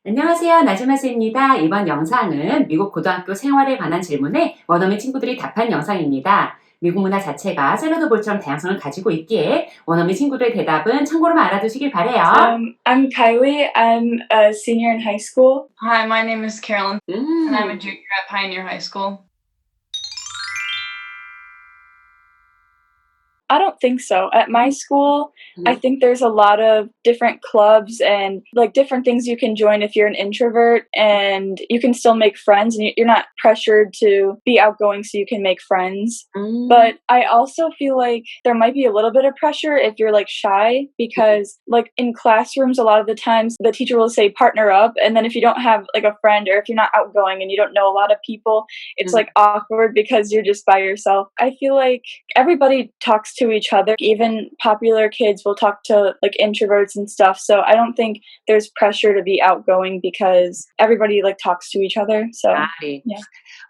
안녕하세요. 나주마스입니다. 이번 영상은 미국 고등학교 생활에 관한 질문에 원어민 친구들이 답한 영상입니다. 미국 문화 자체가 샐러드 볼처럼 다양성을 가지고 있기에 원어민 친구들의 대답은 참고로만 알아두시길 바래요. I'm Kylie. I'm a senior in high school. Hi, my name is Carolyn, and I'm a junior at Pioneer High School. I don't think so. At my school, I think there's a lot of different clubs and like different things you can join if you're an introvert, and you can still make friends and you're not pressured to be outgoing so you can make friends. But I also feel like there might be a little bit of pressure if you're like shy, because like in classrooms a lot of the times the teacher will say partner up, and then if you don't have like a friend or if you're not outgoing and you don't know a lot of people, it's like awkward because you're just by yourself. I feel like everybody talks to each other. Even popular kids will talk to like introverts and stuff. So I don't think there's pressure to be outgoing because everybody like talks to each other. So yeah.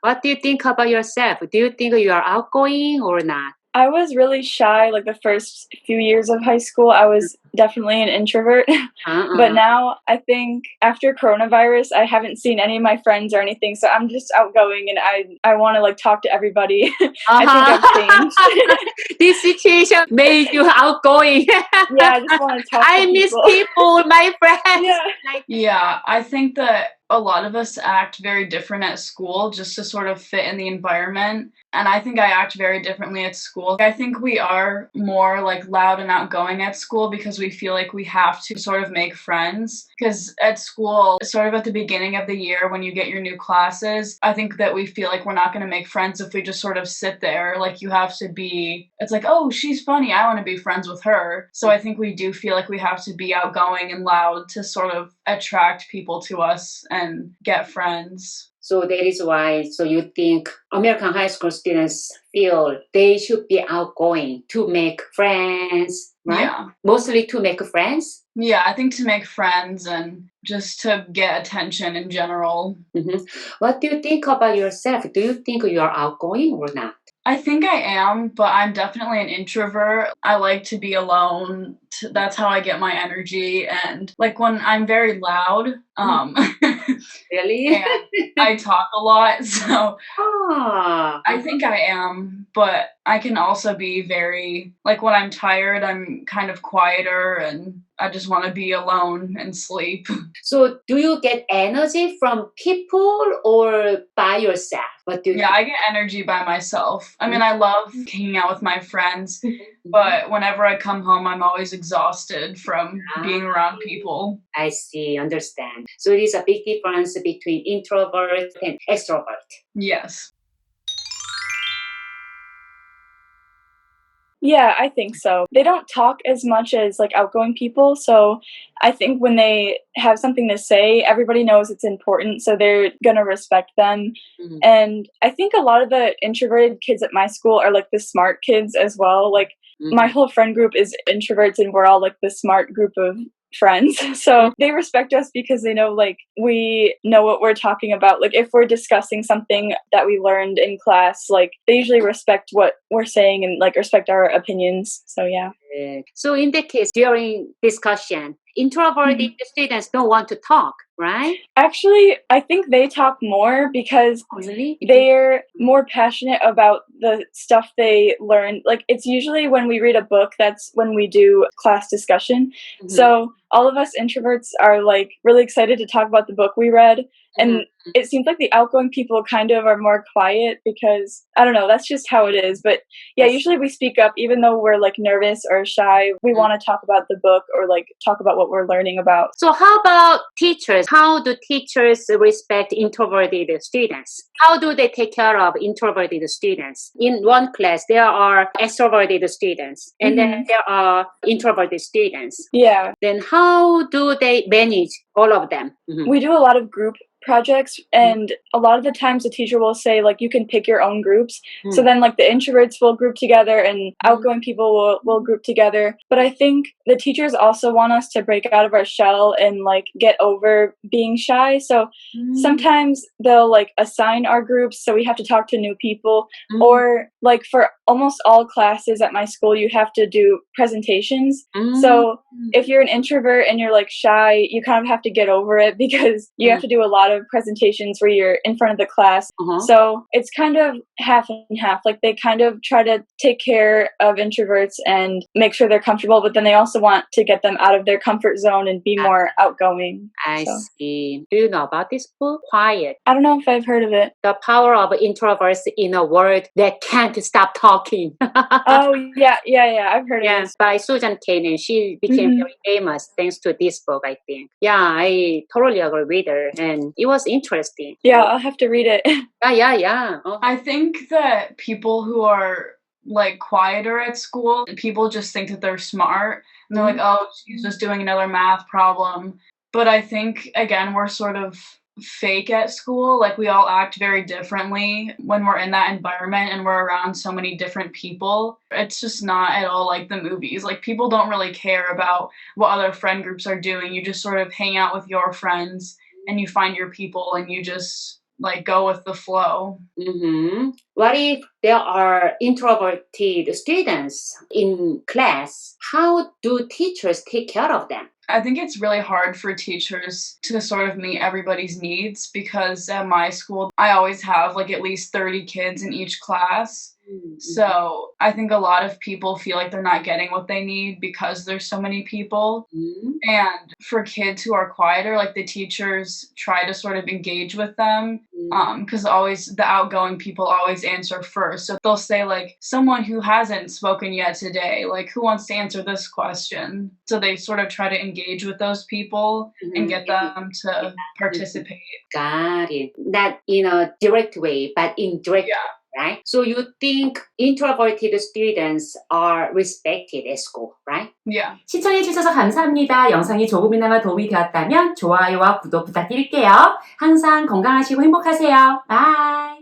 What do you think about yourself? Do you think you are outgoing or not? I was really shy like the first few years of high school. I was definitely an introvert. But now I think after coronavirus, I haven't seen any of my friends or anything. So I'm just outgoing and I want to like talk to everybody. I think I've changed. This situation made you outgoing. Yeah, I just want to talk I to miss people. people, my friends. Yeah. Yeah, I think that a lot of us act very different at school just to sort of fit in the environment. And I think I act very differently at school. I think we are more like loud and outgoing at school because we feel like we have to sort of make friends. Because at school, sort of at the beginning of the year when you get your new classes, I think that we feel like we're not going to make friends if we just sort of sit there. Like you have to be, it's like, oh, she's funny, I want to be friends with her. So I think we do feel like we have to be outgoing and loud to sort of attract people to us and get friends. So that is why, so you think American high school students feel they should be outgoing to make friends, right? Yeah. Mostly to make friends? Yeah, I think to make friends and just to get attention in general. What do you think about yourself? Do you think you are outgoing or not? I think I am, but I'm definitely an introvert. I like to be alone. That's how I get my energy. And like when I'm very loud, Really? and I talk a lot. So I think I am, but I can also be very, like when I'm tired, I'm kind of quieter and I just want to be alone and sleep. So do you get energy from people or by yourself? What do you Yeah, I get energy by myself. I mean, I love hanging out with my friends, but whenever I come home, I'm always exhausted from being around people. I see, understand. So it is a big difference between introvert and extrovert. Yes. Yeah, I think so. They don't talk as much as like outgoing people, so I think when they have something to say, everybody knows it's important, so they're gonna respect them. And I think a lot of the introverted kids at my school are like the smart kids as well. Like my whole friend group is introverts and we're all like the smart group of friends. So they respect us because they know like we know what we're talking about. Like if we're discussing something that we learned in class, like they usually respect what we're saying and like respect our opinions. So yeah. So in that case, during discussion, introverted students don't want to talk, right? Actually, I think they talk more because they're more passionate about the stuff they learn. Like it's usually when we read a book, that's when we do class discussion. So all of us introverts are like really excited to talk about the book we read. And it seems like the outgoing people kind of are more quiet because, I don't know, that's just how it is. But yeah, usually we speak up even though we're like nervous or shy. We want to talk about the book or like talk about what we're learning about. So how about teachers? How do teachers respect introverted students? How do they take care of introverted students? In one class, there are extroverted students and then there are introverted students. Yeah. Then how do they manage all of them? We do a lot of group projects, and a lot of the times the teacher will say like you can pick your own groups. So then like the introverts will group together and outgoing people will group together. But I think the teachers also want us to break out of our shell and like get over being shy. So sometimes they'll like assign our groups so we have to talk to new people, or like for almost all classes at my school you have to do presentations. So if you're an introvert and you're like shy, you kind of have to get over it because you have to do a lot of presentations where you're in front of the class. So it's kind of half and half. Like they kind of try to take care of introverts and make sure they're comfortable, but then they also want to get them out of their comfort zone and be more outgoing. I see. Do you know about this book? Quiet. I don't know if I've heard of it. The Power of Introverts in a World That Can't Stop Talking. Oh, yeah, I've heard of it. By Susan Cain. She became very famous thanks to this book, I think. Yeah, I totally agree with her. And it was interesting. Yeah, I'll have to read it. Yeah. I think that people who are like quieter at school, people just think that they're smart. And they're like, oh, she's just doing another math problem. But I think, again, we're sort of fake at school. Like we all act very differently when we're in that environment and we're around so many different people. It's just not at all like the movies. Like people don't really care about what other friend groups are doing. You just sort of hang out with your friends and you find your people and you just like go with the flow. What if there are introverted students in class? How do teachers take care of them? I think it's really hard for teachers to sort of meet everybody's needs because at my school, I always have like at least 30 kids in each class. So I think a lot of people feel like they're not getting what they need because there's so many people. And for kids who are quieter, like the teachers try to sort of engage with them because always the outgoing people always answer first. So they'll say like someone who hasn't spoken yet today, like who wants to answer this question? So they sort of try to engage with those people and get them to participate. Got it. Not in a direct way, but indirect way. Right? So you think introverted students are respected at school, right? Yeah. 시청해주셔서 감사합니다. 영상이 조금이나마 도움이 되었다면 좋아요와 구독 부탁드릴게요. 항상 건강하시고 행복하세요. 바이.